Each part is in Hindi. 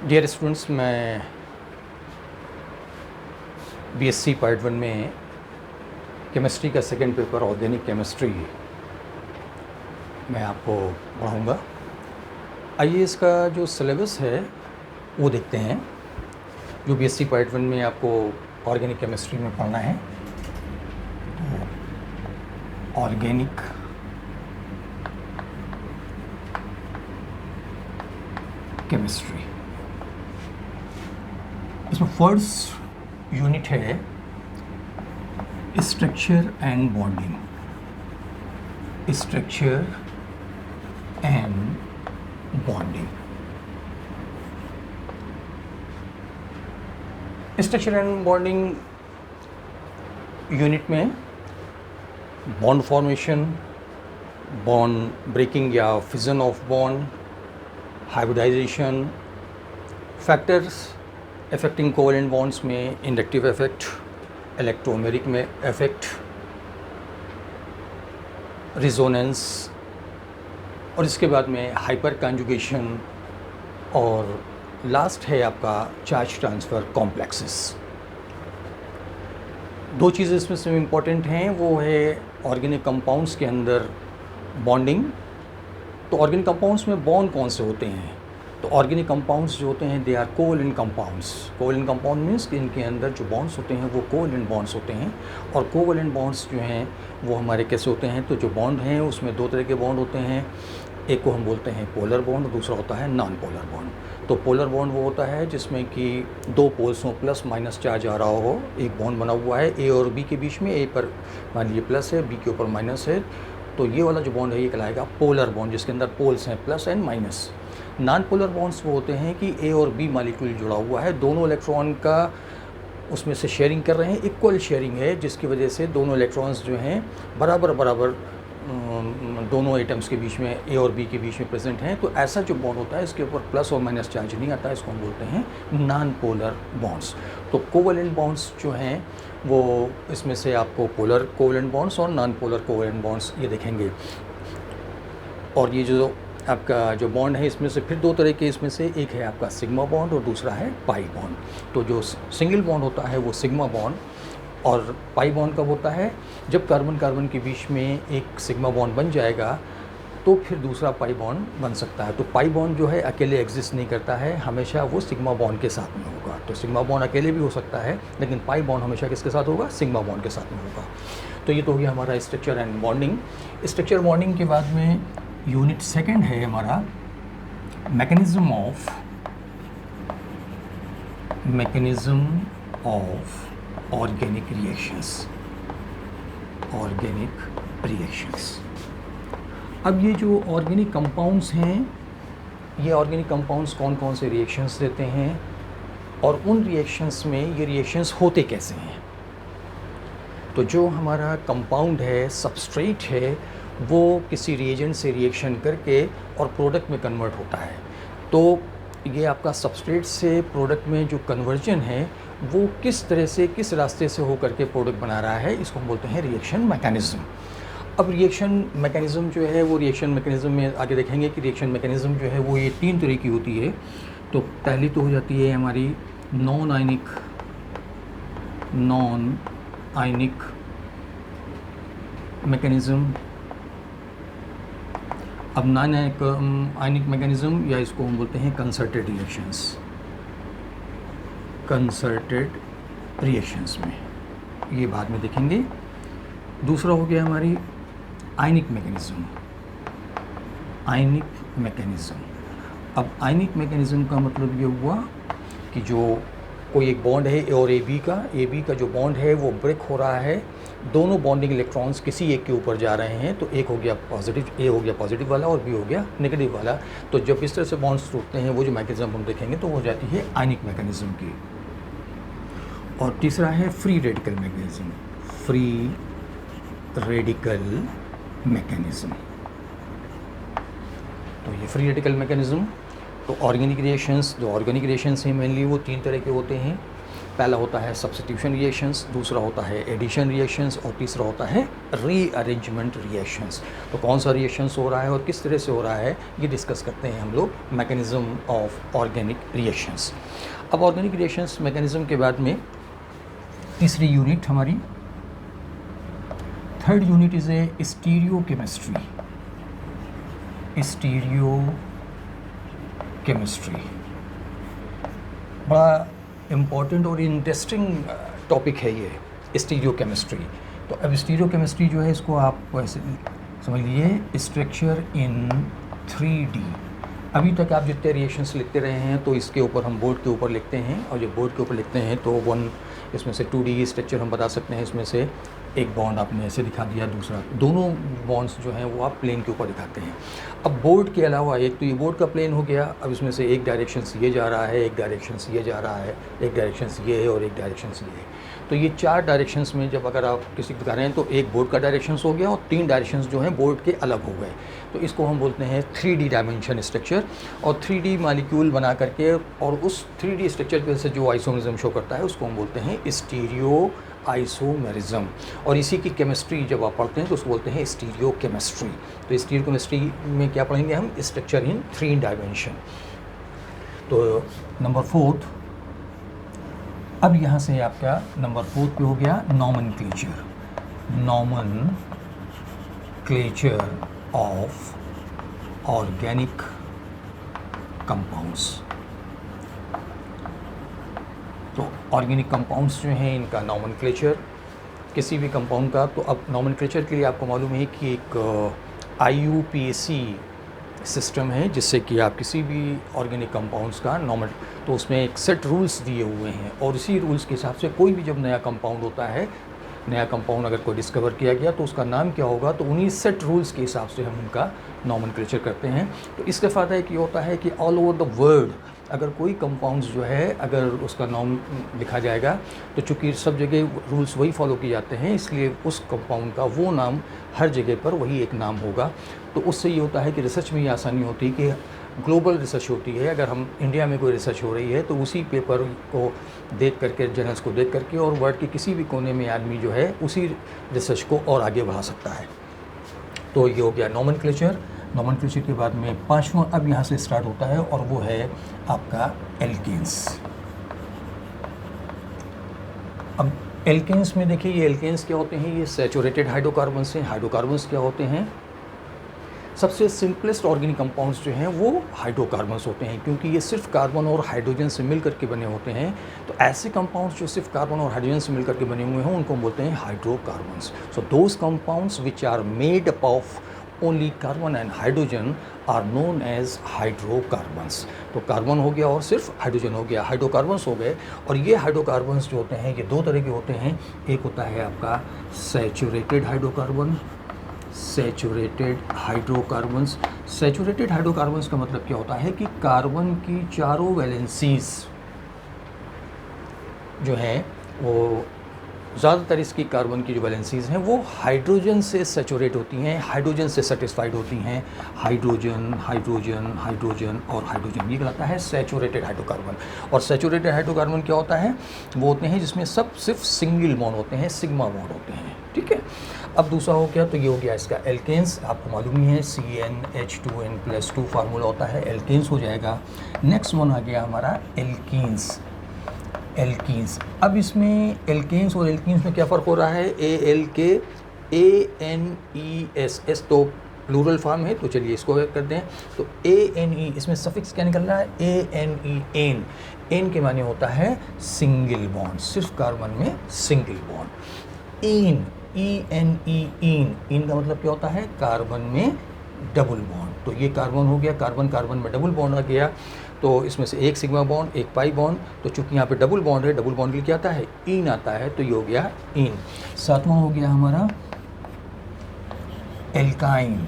डियर स्टूडेंट्स, मैं बीएससी पार्ट 1 में केमिस्ट्री का सेकेंड पेपर ऑर्गेनिक केमिस्ट्री मैं आपको पढ़ाऊँगा। आइए इसका जो सिलेबस है वो देखते हैं, जो बीएससी पार्ट 1 में आपको ऑर्गेनिक केमिस्ट्री में पढ़ना है। ऑर्गेनिक केमिस्ट्री, इसमें फर्स्ट यूनिट है structure and bonding. Structure and bonding. Structure and bonding unit में बॉन्ड फॉर्मेशन, बॉन्ड ब्रेकिंग या fission of bond, hybridisation, factors affecting covalent bonds में इंडक्टिव इफेक्ट, इलेक्ट्रोमेरिक में इफेक्ट, रिजोनेंस, और इसके बाद में हाइपर कॉन्जुगेशन, और लास्ट है आपका चार्ज ट्रांसफ़र कॉम्प्लेक्सेस। दो चीज़ें इसमें से इम्पॉर्टेंट हैं, वो है ऑर्गेनिक कंपाउंड्स के अंदर बॉन्डिंग। तो ऑर्गेनिक कंपाउंड्स में बॉन्ड कौन से होते हैं? तो ऑर्गेनिक कंपाउंड्स जो होते हैं they are covalent compounds. Covalent compound means कि इनके अंदर जो बॉन्ड्स होते हैं वो कोवेलेंट बॉन्ड्स होते हैं। और कोवेलेंट बॉन्ड्स जो हैं वो हमारे कैसे होते हैं? तो जो बॉन्ड हैं उसमें दो तरह के बॉन्ड होते हैं। एक को हम बोलते हैं पोलर बॉन्ड, दूसरा होता है नॉन पोलर बॉन्ड। तो पोलर बॉन्ड वो होता है जिसमें कि दो पोल्स हों, प्लस माइनस चार्ज आ रहा हो, एक बॉन्ड बना हुआ है ए और बी के बीच में, ए पर मान लीजिए प्लस है, बी के ऊपर माइनस है, तो ये वाला जो बॉन्ड है ये कहलाएगा पोलर बॉन्ड, जिसके अंदर पोल्स हैं plus and minus. Non polar bonds वो होते हैं कि ए और बी मॉलिक्यूल जुड़ा हुआ है, दोनों इलेक्ट्रॉन का उसमें से शेयरिंग कर रहे हैं, इक्वल शेयरिंग है, जिसकी वजह से दोनों इलेक्ट्रॉन्स जो हैं बराबर बराबर दोनों एटम्स के बीच में, ए और बी के बीच में प्रेजेंट हैं। तो ऐसा जो बॉन्ड होता है इसके ऊपर प्लस और माइनस चार्ज नहीं आता, इसको हम बोलते हैं नॉन पोलर बॉन्ड्स। तो कोवेलेंट बॉन्ड्स जो हैं वो इसमें से आपको पोलर कोवेलेंट बॉन्ड्स और नॉन पोलर कोवेलेंट बॉन्ड्स ये देखेंगे। और ये जो आपका जो बॉन्ड है इसमें से फिर दो तरह के, इसमें से एक है आपका सिग्मा बॉन्ड और दूसरा है पाई बॉन्ड। तो जो सिंगल बॉन्ड होता है वो सिग्मा बॉन्ड, और पाई बॉन्ड कब होता है? जब कार्बन कार्बन के बीच में एक सिग्मा बॉन्ड बन जाएगा तो फिर दूसरा पाई बॉन्ड बन सकता है। तो पाई बॉन्ड जो है अकेले एग्जिस्ट नहीं करता है, हमेशा वो सिग्मा बॉन्ड के साथ में होगा। तो सिग्मा बॉन्ड अकेले भी हो सकता है, लेकिन पाई बॉन्ड हमेशा किसके साथ होगा? सिग्मा बॉन्ड के साथ में होगा। तो ये तो हो गया हमारा structure and bonding. Structure bonding के बाद में यूनिट सेकेंड है हमारा mechanism of organic reactions. Organic reactions. अब ये जो ऑर्गेनिक कंपाउंड्स हैं, ये ऑर्गेनिक कंपाउंड्स कौन कौन से रिएक्शंस देते हैं और उन रिएक्शंस में ये रिएक्शंस होते कैसे हैं? तो जो हमारा कंपाउंड है, सबस्ट्रेट है, वो किसी रिएजेंट से रिएक्शन करके और प्रोडक्ट में कन्वर्ट होता है। तो ये आपका सबस्ट्रेट से प्रोडक्ट में जो कन्वर्जन है वो किस तरह से, किस रास्ते से होकर के प्रोडक्ट बना रहा है, इसको हम बोलते हैं रिएक्शन मैकेनिज़्म। अब रिएक्शन मैकेनिज़्म जो है वो रिएक्शन मैकेनिज़्म में आगे देखेंगे कि रिएक्शन मैकेनिज़्म जो है वो ये तीन तरह की होती है। तो पहली तो हो जाती है हमारी नॉन आयनिक मैकेनिज़्म। अब नॉन आयनिक मैकेनिज़्म या इसको हम बोलते हैं कंसर्टेड रिएक्शंस। कंसर्टेड रिएक्शंस में ये बाद में देखेंगे। दूसरा हो गया हमारी आयनिक मैकेनिज़्म। आयनिक मैकेनिज़्म। अब आयनिक मैकेनिज़्म का मतलब ये हुआ कि जो कोई एक बॉन्ड है ए और ए बी का जो बॉन्ड है वो ब्रेक हो रहा है, दोनों बॉन्डिंग इलेक्ट्रॉन्स किसी एक के ऊपर जा रहे हैं। तो एक हो गया पॉजिटिव, ए हो गया पॉजिटिव वाला और बी हो गया नेगेटिव वाला। तो जब इस तरह से बॉन्ड्स टूटते हैं वो जो मैकेनिज्म हम देखेंगे तो वो हो जाती है आयनिक मैकेनिज्म की। और तीसरा है free radical mechanism. Free radical mechanism. तो ये फ्री रेडिकल मैकेनिज्म। तो ऑर्गेनिक रिएक्शंस, जो ऑर्गेनिक रिएक्शंस हैं मेनली वो तीन तरह के होते हैं। पहला होता है सब्स्टिट्यूशन रिएक्शंस, दूसरा होता है एडिशन रिएक्शंस और तीसरा होता है रीअरेंजमेंट रिएक्शंस। तो कौन सा रिएक्शंस हो रहा है और किस तरह से हो रहा है ये डिस्कस करते हैं हम लोग मैकेनिज़्म ऑफ ऑर्गेनिक रिएक्शंस। अब ऑर्गेनिक रिएक्शंस मैकेनिज़्म के बाद में तीसरी यूनिट हमारी third unit is a stereochemistry. Stereochemistry बड़ा इम्पॉर्टेंट और इंटरेस्टिंग टॉपिक है ये स्टीरियोकेमिस्ट्री। तो अब स्टीरियोकेमिस्ट्री जो है इसको आप ऐसे समझ लीजिए स्ट्रक्चर इन 3D। अभी तक आप जितने रिएक्शंस लिखते रहे हैं तो इसके ऊपर हम बोर्ड के ऊपर लिखते हैं, और जब बोर्ड के ऊपर लिखते हैं तो इसमें से 2D स्ट्रक्चर हम बता सकते हैं। इसमें से एक बॉन्ड आपने ऐसे दिखा दिया, दूसरा दोनों बॉन्ड्स जो हैं वो आप प्लेन के ऊपर दिखाते हैं। अब बोर्ड के अलावा एक तो ये बोर्ड का प्लेन हो गया, अब इसमें से एक डायरेक्शन से ये जा रहा है, एक डायरेक्शन से ये जा रहा है, एक डायरेक्शन से ये है और एक डायरेक्शन से ये है। तो ये 4 डायरेक्शंस में जब अगर आप किसी को दिखा रहे हैं तो एक बोर्ड का डायरेक्शंस हो गया और 3 डायरेक्शंस जो हैं बोर्ड के अलग हो गए। तो इसको हम बोलते हैं 3D डायमेंशन स्ट्रक्चर। और 3D मॉलिक्यूल बना करके और उस 3D स्ट्रक्चर की वजह से जो आइसोमेरिज्म शो करता है उसको हम बोलते हैं स्टीरियो आइसोमेरिज्म। और इसी की केमिस्ट्री जब आप पढ़ते हैं तो उसको बोलते हैं स्टीरियोकेमिस्ट्री। तो स्टीरियोकेमिस्ट्री में क्या पढ़ेंगे हम? Structure in 3 dimension. तो नंबर 4, अब यहाँ से आपका नंबर 4 पे हो गया nomenclature. Nomenclature of organic compounds. तो ऑर्गेनिक कंपाउंड्स जो हैं इनका नॉमेनक्लेचर किसी भी कंपाउंड का। तो अब नॉमेनक्लेचर के लिए आपको मालूम है कि एक IUPAC सिस्टम है जिससे कि आप किसी भी ऑर्गेनिक कंपाउंड्स का तो उसमें एक सेट रूल्स दिए हुए हैं, और इसी रूल्स के हिसाब से कोई भी जब नया कंपाउंड होता है, नया कंपाउंड अगर कोई डिस्कवर किया गया तो उसका नाम क्या होगा, तो उन्हीं सेट रूल्स के हिसाब से हम उनका नॉमेनक्लेचर करते हैं। तो इसका फ़ायदा एक ये होता है कि ऑल ओवर द वर्ल्ड अगर कोई कंपाउंड्स जो है अगर उसका नाम लिखा जाएगा तो चूँकि सब जगह रूल्स वही फॉलो किए जाते हैं, इसलिए उस कंपाउंड का वो नाम हर जगह पर वही एक नाम होगा। तो उससे ये होता है कि रिसर्च में ये आसानी होती है कि ग्लोबल रिसर्च होती है। अगर हम इंडिया में कोई रिसर्च हो रही है तो उसी पेपर को देख करके, जर्नल्स को देख करके और वर्ल्ड के किसी भी कोने में आदमी जो है उसी रिसर्च को और आगे बढ़ा सकता है। तो ये हो गया नॉमेनक्लेचर। नॉमेनक्लेचर के बाद में 5वां अब यहाँ से स्टार्ट होता है और वो है आपका एल्केन्स। अब एल्केन्स में देखिए, ये एल्केन्स क्या होते हैं? ये सैचुरेटेड हाइड्रोकार्बन्स हैं। हाइड्रोकार्बन्स क्या होते हैं? सबसे सिंपलेस्ट ऑर्गेनिक कंपाउंड्स जो हैं वो हाइड्रोकार्बन्स होते हैं, क्योंकि ये सिर्फ कार्बन और हाइड्रोजन से मिल करके बने होते हैं। तो ऐसे कंपाउंड्स जो सिर्फ कार्बन और हाइड्रोजन से मिल करके बने हुए हैं उनको हम बोलते हैं hydrocarbons. So those compounds which are made up of only carbon and hydrogen are known as hydrocarbons. तो कार्बन हो गया और सिर्फ हाइड्रोजन हो गया, हाइड्रोकार्बन्स हो गए। और ये हाइड्रोकार्बन्स जो होते हैं ये 2 तरह के होते हैं। एक होता है आपका saturated hydrocarbon, saturated hydrocarbons. Saturated hydrocarbons का मतलब क्या होता है कि कार्बन की चारों वैलेंसीज जो हैं वो ज़्यादातर इसकी कार्बन की जो वैलेंसीज हैं वो हाइड्रोजन से सैचुरेट होती हैं, हाइड्रोजन से सेटिस्फाइड होती हैं। हाइड्रोजन, हाइड्रोजन, हाइड्रोजन और हाइड्रोजन, ये कहलाता है सैचुरेटेड हाइड्रोकार्बन। और सैचुरेटेड हाइड्रोकार्बन क्या होता है? वो होते हैं जिसमें सब सिर्फ सिंगल बॉन्ड होते हैं, सिग्मा बॉन्ड होते हैं। ठीक है। अब दूसरा हो गया, तो ये हो गया इसका एल्केन्स। आपको मालूम ही है CnH2n+2 फार्मूला होता है, एल्केन्स हो जाएगा। नेक्स्ट वन आ गया हमारा एल्कीन्स। एल्कीन्स, अब इसमें एल्केन्स और एल्कीन्स में क्या फ़र्क हो रहा है? ALKANESS तो प्लूरल फॉर्म है, तो चलिए इसको कर दें। तो ANE, इसमें सफिक्स क्या निकल रहा है? ANE, N. एन के माने होता है सिंगल बॉन्ड, सिर्फ कार्बन में सिंगल बॉन्ड। ईन, ENE, ईन का मतलब क्या होता है? कार्बन में डबल बॉन्ड। तो ये कार्बन हो गया, कार्बन कार्बन में डबल बॉन्ड आ गया, तो इसमें से एक सिग्मा बॉन्ड, एक पाई बॉन्ड। तो चूंकि यहाँ पे डबल बॉन्ड है, डबल बॉन्ड के लिए क्या आता है? ईन आता है, तो ये हो गया ईन। 7वां हो गया हमारा एल्काइन।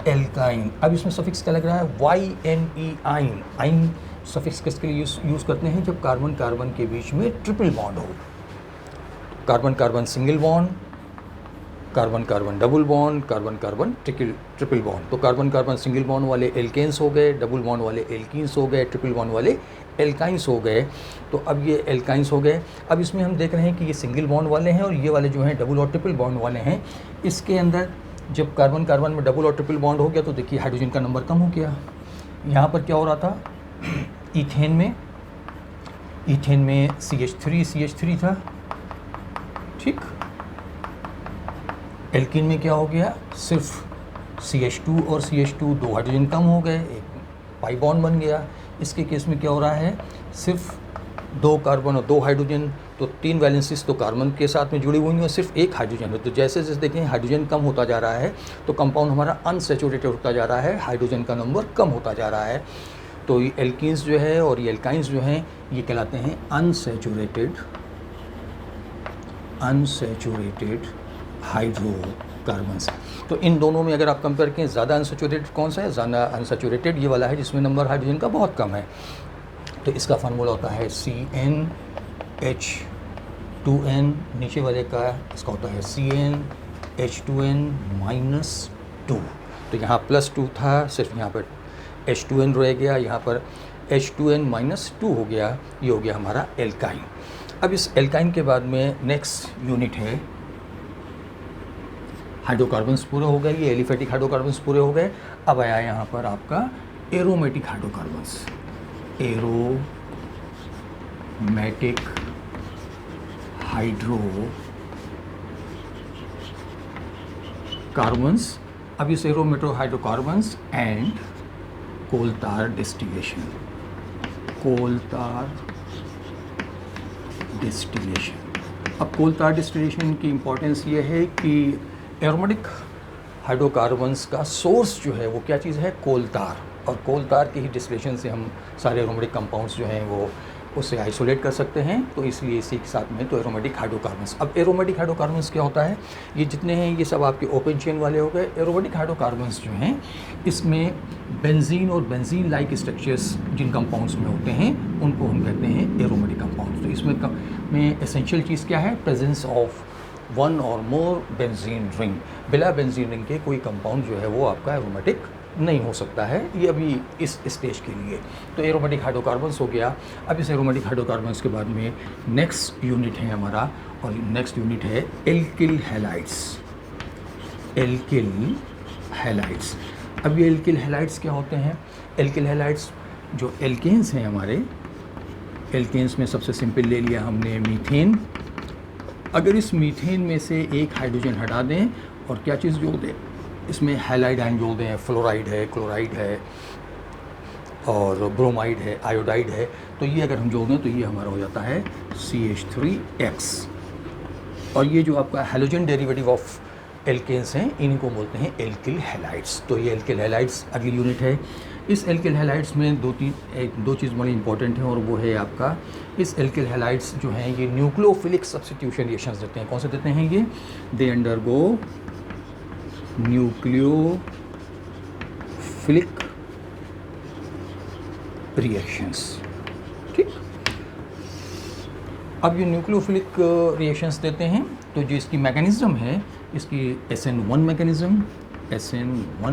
एल्काइन, अब इसमें सफिक्स क्या लग रहा है? YNE, आइन। आइन सफिक्स किसके लिए यूज़ करते हैं? जब कार्बन कार्बन के बीच में ट्रिपल बॉन्ड हो। Carbon carbon single bond, carbon carbon double bond, carbon carbon triple bond. तो कार्बन कार्बन सिंगल बॉन्ड वाले एल्केन्स हो गए, डबल बॉन्ड वाले एल्कीन्स हो गए, ट्रिपल बॉन्ड वाले एल्काइंस हो गए। तो अब ये एल्काइंस हो गए। अब इसमें हम देख रहे हैं कि ये सिंगल बॉन्ड वाले हैं और ये वाले जो हैं डबल और ट्रिपल बॉन्ड वाले हैं। इसके अंदर जब कार्बन कार्बन में डबल और ट्रिपल बॉन्ड हो गया तो देखिए हाइड्रोजन का नंबर कम हो गया। यहाँ पर क्या हो रहा था, ईथेन में CH3 था, ठीक। एल्कीन में क्या हो गया, सिर्फ CH2 और CH2 दो हाइड्रोजन कम हो गए, एक पाई बॉन्ड बन गया। इसके केस में क्या हो रहा है, सिर्फ दो कार्बन और दो हाइड्रोजन, तो तीन वैलेंसीज तो कार्बन के साथ में जुड़ी हुई हैं और सिर्फ एक हाइड्रोजन है। तो जैसे जैसे देखें हाइड्रोजन कम होता जा रहा है तो कंपाउंड हमारा अनसैचुरेटेड होता जा रहा है, हाइड्रोजन का नंबर कम होता जा रहा है। तो ये एल्कीन्स जो है और ये एल्काइंस जो हैं ये कहलाते हैं अनसैचुरेटेड हाइड्रोकार्बन्स। तो इन दोनों में अगर आप कंपेयर करें ज़्यादा अनसैचुरेटेड कौन सा है, ज़्यादा अनसैचुरेटेड ये वाला है जिसमें नंबर हाइड्रोजन का बहुत कम है। तो इसका फार्मूला होता है CnH2n, नीचे वाले का इसका होता है CnH2n-2। तो यहाँ +2 था, सिर्फ यहाँ पर H2n रह गया, यहाँ पर H2n-2 हो गया, ये हो गया हमारा एल्काइन। अब इस एल्काइन के बाद में नेक्स्ट यूनिट है हाइड्रोकार्बन्स पूरे हो गए, ये एलिफेटिक हाइड्रोकार्बन्स पूरे हो गए। अब आया यहाँ पर आपका एरोमेटिक हाइड्रोकार्बन्स, एरोमेटिक हाइड्रोकार्बन्स। अब इस एरोमेटिक हाइड्रोकार्बन्स एंड कोल तार डिस्टिलेशन, अब कोल तार डिस्टिलेशन की इम्पोर्टेंस ये है कि एरोमेटिक हाइड्रोकार्बन्स का सोर्स जो है वो क्या चीज़ है, कोल तार, और कोल तार की ही डिस्टिलेशन से हम सारे एरोमेटिक कंपाउंड्स जो हैं वो उससे आइसोलेट कर सकते हैं। तो इसलिए इसी के साथ में तो एरोमेटिक हाइड्रोकार्बन्स। अब एरोमेटिक हाइड्रोकार्बन्स क्या होता है, ये जितने हैं ये सब आपके ओपन चेन वाले हो गए। एरोमेटिक हाइड्रोकार्बन्स जो हैं इसमें बेंजीन और बेंजीन लाइक स्ट्रक्चर्स जिन कंपाउंड्स में होते हैं उनको हम कहते हैं एरोमेटिक कंपाउंड्स। तो इसमें एसेंशियल चीज़ क्या है, प्रेजेंस ऑफ वन और मोर बेंजीन रिंग। बिना बेंजीन रिंग के कोई कंपाउंड जो है वो आपका एरोमेटिक नहीं हो सकता है, ये अभी इस स्टेज के लिए। तो एरोमेटिक हाइड्रोकार्बन्स हो गया। अब इस एरोमेटिक हाइड्रोकार्बन्स के बाद में नेक्स्ट यूनिट है हमारा, और नेक्स्ट यूनिट है एल्किल हैलाइड्स। अब ये एल्किल हैलाइड्स क्या होते हैं, एल्किल हैलाइड्स जो एल्केन्स हैं हमारे, एल्केन्स में सबसे सिंपल ले लिया हमने मीथेन। अगर इस मीथेन में से एक हाइड्रोजन हटा दें और क्या चीज़ जोड़ दें, इसमें हैलाइड आयन जोड़ दें, फ्लोराइड है, क्लोराइड है और ब्रोमाइड है, आयोडाइड है, तो ये अगर हम जोड़ दें तो ये हमारा हो जाता है CH3X। और ये जो आपका हैलोजन डेरिवेटिव ऑफ एल्केन्स हैं इन्हीं को बोलते हैं एल्किल हैलाइड्स। तो ये एल्किल हैलाइड्स अगली यूनिट है। इस एल्किल हैलाइड्स में दो चीज़ बड़ी इंपॉर्टेंट है, और वो है आपका इस एल्किल हैलाइड्स जो हैं ये न्यूक्लियोफिलिक सब्स्टिट्यूशन रिएक्शंस देते हैं। कौन से देते हैं ये, दे अंडरगो न्यूक्लियोफिलिक रिएक्शंस, ठीक। अब ये न्यूक्लियोफिलिक रिएक्शंस देते हैं तो जो इसकी मैकेनिज़्म है, इसकी SN1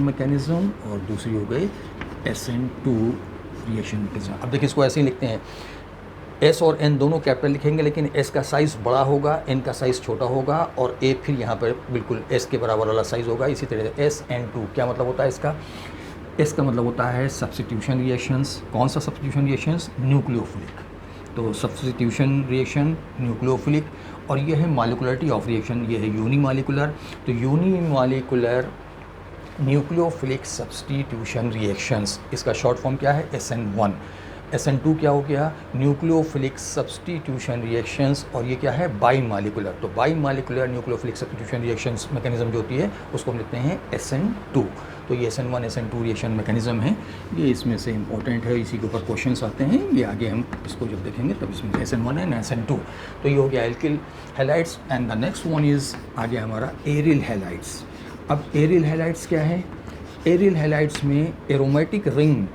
मैकेनिज़्म और दूसरी हो गई SN2 रिएक्शन मैकेनिज़्म। अब देखिए इसको ऐसे ही लिखते हैं, S और N दोनों कैपिटल लिखेंगे, लेकिन S का साइज़ बड़ा होगा, N का साइज़ छोटा होगा, और A फिर यहाँ पर बिल्कुल S के बराबर वाला साइज़ होगा। इसी तरह से SN2 क्या मतलब होता है इसका, S का मतलब होता है सब्स्टिट्यूशन रिएक्शंस। कौन सा सब्स्टिट्यूशन रिएक्शंस, न्यूक्लियोफिलिक। तो सब्स्टिट्यूशन रिएक्शन न्यूक्लियोफिलिक, और ये है मॉलिक्युलरिटी ऑफ रिएक्शन, ये है यूनिमॉलिक्युलर। तो यूनिमॉलिक्युलर न्यूक्लियोफिलिक सब्स्टिट्यूशन रिएक्शंस, इसका शॉर्ट फॉर्म क्या है, SN1। SN2 क्या हो गया, न्यूक्लियोफिलिक सब्स्टिट्यूशन रिएक्शंस, और ये क्या है, बाई मॉलिक्युलर। तो by molecular nucleophilic substitution reactions mechanism जो होती है उसको हम लिखते हैं SN2। तो ये SN1 SN2 रिएक्शन मैकेनिज्म है, ये इसमें से इंपॉर्टेंट है, इसी के ऊपर क्वेश्चंस आते हैं। ये आगे हम इसको जब देखेंगे तब इसमें SN1 एंड SN2। तो ये हो गया alkyl halides. And the next one is आ गया हमारा एरिल हैलाइड्स। अब एरिल हैलाइड्स क्या है, एरिल हैलाइड्स में एरोमेटिक रिंग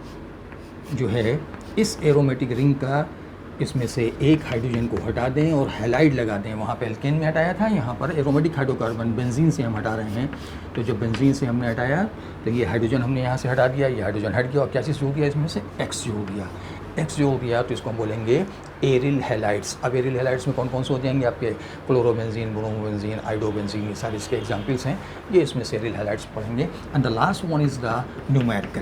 जो है, इस एरोमेटिक रिंग का इसमें से एक हाइड्रोजन को हटा दें और हैलाइड लगा दें। वहाँ पे एल्केन में हटाया था, यहाँ पर एरोमेटिक हाइड्रोकार्बन बेंजीन से हम हटा रहे हैं। तो जब बेंजीन से हमने हटाया तो ये हाइड्रोजन हमने यहाँ से हटा दिया, ये हाइड्रोजन हट गया और क्या चीज़ हो गया इसमें से एक्स जो हो गया। एक्स जो हो गया तो इसको हम बोलेंगे एरिल हैलाइड्स। अब एरिल हैलाइड्स में कौन कौन से हो जाएंगे आपके, क्लोरोबेंजीन, ब्रोमोबेंजीन, आइडोबेंजीन, ये सारे इसके एग्जाम्पल्स हैं। ये इसमें से एरिल हैलाइड्स पढ़ेंगे। And the last one is the numerical.